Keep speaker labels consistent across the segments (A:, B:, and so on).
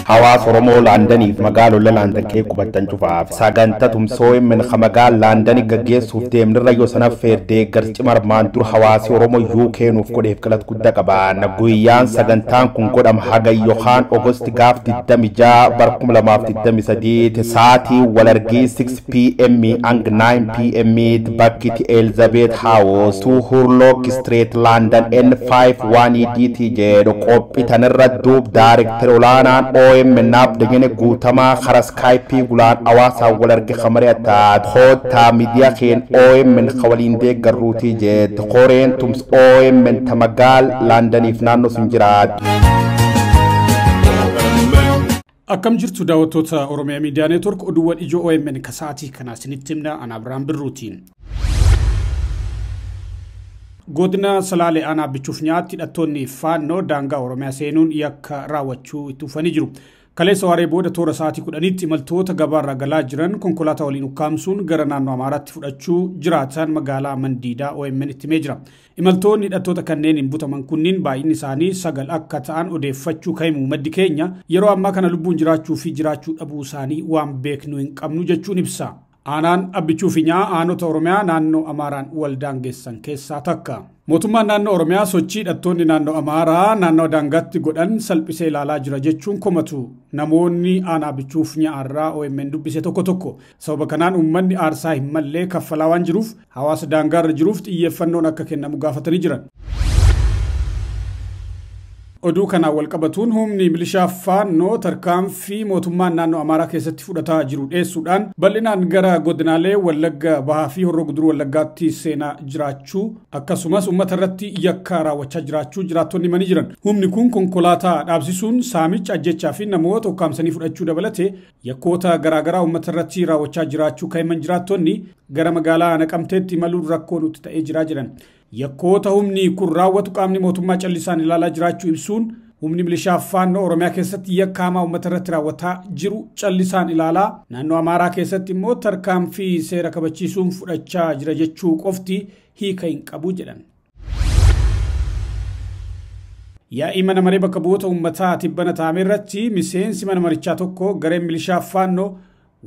A: hawaasa Oromoo Laandaniif magaalaa Laandan kee qubattan cufaaf saganta tumsoo min khamagal Laandani gaggeessuuf deemnirra yoo sana feerdee garcimar maandur hawaasi Oromoo UK nuuf godheef galat guddaa qaba guyyaan sagantaan kun godham haga Yohaan August gaaf 26 bar 2023 saatii walargii 6 pm ang 9 pm bakkiti Elizabeth House to Hurlock Street London N51DT jedhu qophiitanirra duub director olaanaan OMN naaf degene guutamaa khara Skype gulaan hawaasa walargii khamariyatta khota media keen OMN khawaliin deeggaruutii jed qoreen tums OMN tamagal Londoniif naannoo sun jiraat.
B: Akkam jirtu daawwattoota Oromiyaa Miidiyaa Neetwork oduuwwan ijoo OMN kasaatii kana isinitti himna ana Abrahaam Birruutiin. Godina Salaalee aanaa bichuuf nyaatti hidhattoonni faannoo daangaa Oromiyaa seenuun yakka raawwachuu itti fufanii jiru. Kaleessa waaree booda toora sa'aatii 10tti imaltoota gabaarra galaa jiran konkolaataa waliin ukkaamsuun gara naannoo Amaaraatti fudhachuu jiraatan magaalaa Mandiidaa OMN itti himee jira. Imaltoonni hidhattoota kanneen hin butaman kunniin baay'inni isaanii 9 akka ta'an odeeffachuu kaimu maddi keenya yeroo ammaa kana lubbuun jiraachuu fi jiraachuu dhabuu isaanii waan beeknu hin qabnu jechuun ibsa. Aanaan abbichuu fi nyaa aanota Oromiyaa naannoo Amaaraan waldaangeessan keessaa takka. Mootummaan naannoo Oromiyaa sochii hidhattoonni naannoo Amaaraa naannoo daangaatti godhan salphisee ilaalaa jira jechuun komatu. Namoonni aanaa abbichuu fi nyaarraa OMN dubbise tokko. Sababa kanaan uummanni aarsaa hin mallee kaffalaa waan jiruuf hawaasa daangaarra jiruuf xiyyeeffannoon akka kennamu gaafatanii jiran. Oduu kana wal qabatuun humni milishaa faannoo tarkaanfii mootummaan naannoo Amaaraa keessatti fudhataa jiru dheessuudhaan bal'inaan gara godinaalee Wallagga Bahaa fi Horroo Guduruu Wallaggaatti seenaa jiraachuu akkasumas uummata irratti yakka raawwachaa jiraachuu jiraattonni himanii jiran. Humni kun konkolaataa dhaabsisuun saamicha ajjechaa fi namoota ukkaamsanii fudhachuu dabalatee yakkoota garaagaraa uummata irratti raawwachaa jiraachuu kaiman jiraattonni gara magaalaa Naqamteetti imaluun rakkoo nutti ta'ee jira jedhan. Yakkoota humni kun raawwatu qaamni mootummaa callisaan ilaalaa jiraachuu ibsuun humni milishaa faannoo Oromiyaa keessatti yakka hamaa uummata irratti raawwataa jiru callisaan ilaalaa naannoo Amaaraa keessatti immoo tarkaanfii seera kabachiisuun fudhachaa jira jechuu qofti hiika hin qabu jedhan. Yaa'ii mana maree bakka bu'oota uummataa tibbana taa'ame irratti miseensi mana marichaa tokko gareen milishaa faannoo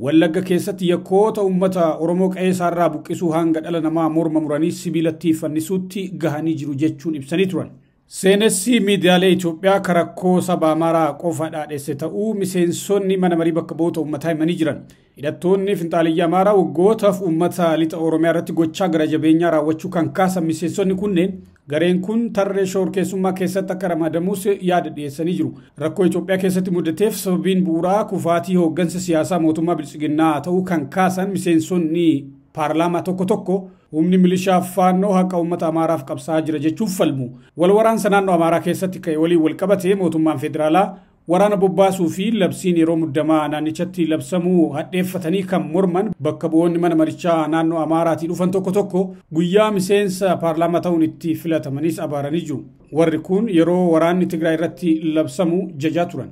B: Wallagga keessatti yakkoota uummata Oromoo qe'ee isaarraa buqqisuu hanga dhala namaa morma muranii sibiilatti fannisuutti gahanii jiru jechuun ibsanii turan. Seenessi miidiyaalee Itoophiyaa karakkoo saba Amaaraa qofa dhaadheesse ta'uu miseensonni mana marii bakka bu'oota uummataa himanii jiran. Hidhattoonni finxaaliyyaa Amaaraa waggootaaf uummata lixa Oromiyaa irratti gochaa gara jabeenyaa raawwachuu kan kaasan miseensonni kunneen gareen kun tarree shororkeessummaa keessatti akka ramadamus yaada dhiyeessanii jiru. Rakkoo Itoophiyaa keessatti mudateef sababiin bu'uuraa kufaatii hooggansa siyaasaa mootummaa bilchiginnaa ta'uu kan kaasan miseensonni paarlaamaa tokko humni milishaa faannoo haqa uummata Amaaraaf qabsaa jira jechuun falmu. Wal waraansa naannoo Amaaraa keessatti ka'e walii wal qabatee mootummaan federaalaa waraana bobbaasuu fi labsiin yeroo muddamaa naannichatti labsamuu hadheeffatanii kan morman bakka bu'oonni mana marichaa naannoo Amaaraatii dhufan tokko guyyaa miseensa paarlaamaa ta'uun itti filatamanis abaaranii jiru. Warri kun yeroo waraanni Tigraay irratti labsamu jajaa turan.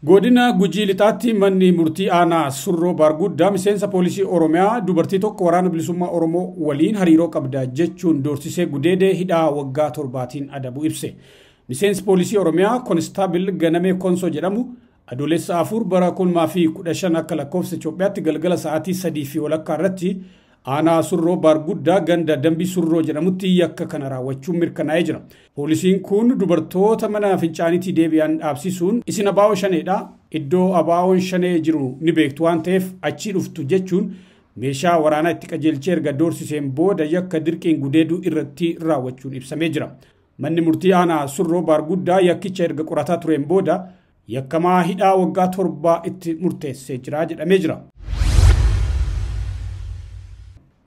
B: Godina Gujii lixaatti manni murtii aanaa Surroo Baarguddaa miseensa poolisii Oromiyaa dubartii tokko waraana bilisummaa Oromoo waliin hariiroo qabda jechuun doorsisee gudeedee hidhaa waggaa 7tiin adabu ibse. Miseensi poolisii Oromiyaa Konistaabil Ganamee Konsoo jedhamu adoolessa 4 bara 2015 akka lakkoofsa Itoophiyaatti galgala sa'aatii 3:00 irratti aanaa Surroo Baarguddaa ganda dambii Surroo jedhamutti yakka kana raawwachuun mirkanaa'ee jira. Poolisiin kun dubartoota mana fincaaniitii deebi'an dhaabsisuun isin abaa'oo shaneedha iddoo abaa'oon shanee jiru ni beektu waan ta'eef achii dhuftu jechuun meeshaa waraanaa itti qajeelchee erga doorsiseen booda yakka dirqiin gudeeduu irratti raawwachuun ibsamee jira. Manni murtii aanaa Surroo Baarguddaa yakkicha erga qorataa tureen booda yakkamaa hidhaa waggaa 7 itti murteessee jira jedhamee jira.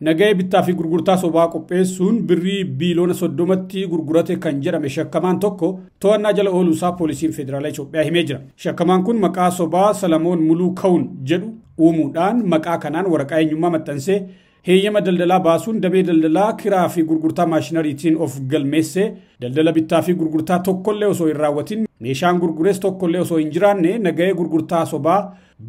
B: Nagaya bittaa fi gurgurtaa sobaa qopheessuun birrii biiliyoona 30tti gurgurate kan jedhame shakkamaan tokko to'annaa jala ooluusaa poolisiin federaalaa Itoophiyaa himee jira. Shakkamaan kun maqaa sobaa Salamoon Muluu Ka'uun jedhu uumuudhaan maqaa kanaan waraqaa eenyummaa maxxansee heeyyama daldalaa baasuun damee daldalaa kiraa fi gurgurtaa maashinariitiin of galmeessee daldala bittaa fi gurgurtaa tokkollee osoo hin raawwatin meeshaan gurgures tokkollee osoo hin jiraanne nagahee gurgurtaa sobaa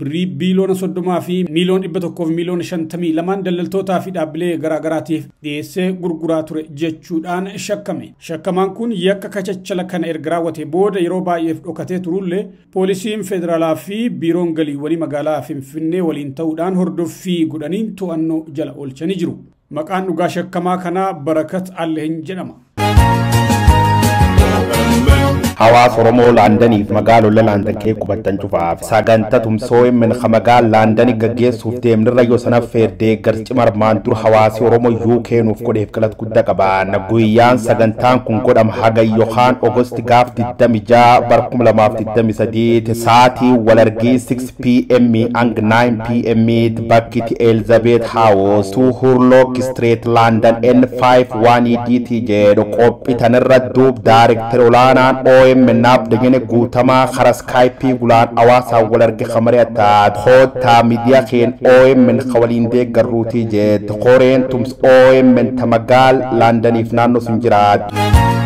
B: birrii biiliyoona 30 fi miiliyoona 100 fi miiliyoona 52 daldaltootaa fi dhaabbilee garaagaraatiif dhiyeessee gurguraa ture jechuudhaan shakkame. Shakkamaan kun yakka kachachala kana erga raawwate booda yeroo baay'eef dhokatee turullee poolisiin federaalaa fi biiroon galiiwwanii magaalaa Finfinnee waliin ta'uudhaan hordoffii godhaniin to'annoo jala oolchanii jiru. Maqaan dhugaa shakkamaa kanaa Barakat Alleeny jedhama.
A: hawaasa Oromoo Laandaniif magaalota Laandan kee qubattan cufaaf sagantaa tumsoo min khamagal Laandani gaggeessuuf deemnirra yoo sanaaf feerdee garci marmaan dur hawaasi Oromoo UK nuuf godheef galat guddaa qaba. Guyyaan sagantaan kun godham haga Yohaan August gaaf 26 bar 2023 saatii walargii 6 PM ang 9 PM bakkiti Elizabeth House to Hurlock Street London N51DT jedhu qophiitanirra duub Director olaanaan OMNAP degene guutama khara Skype gulaan awaasa walargi khamariyatta khota media keen OMN khawalin de garruti je qoreen tums OMN tamagal London if naanno sunjiraat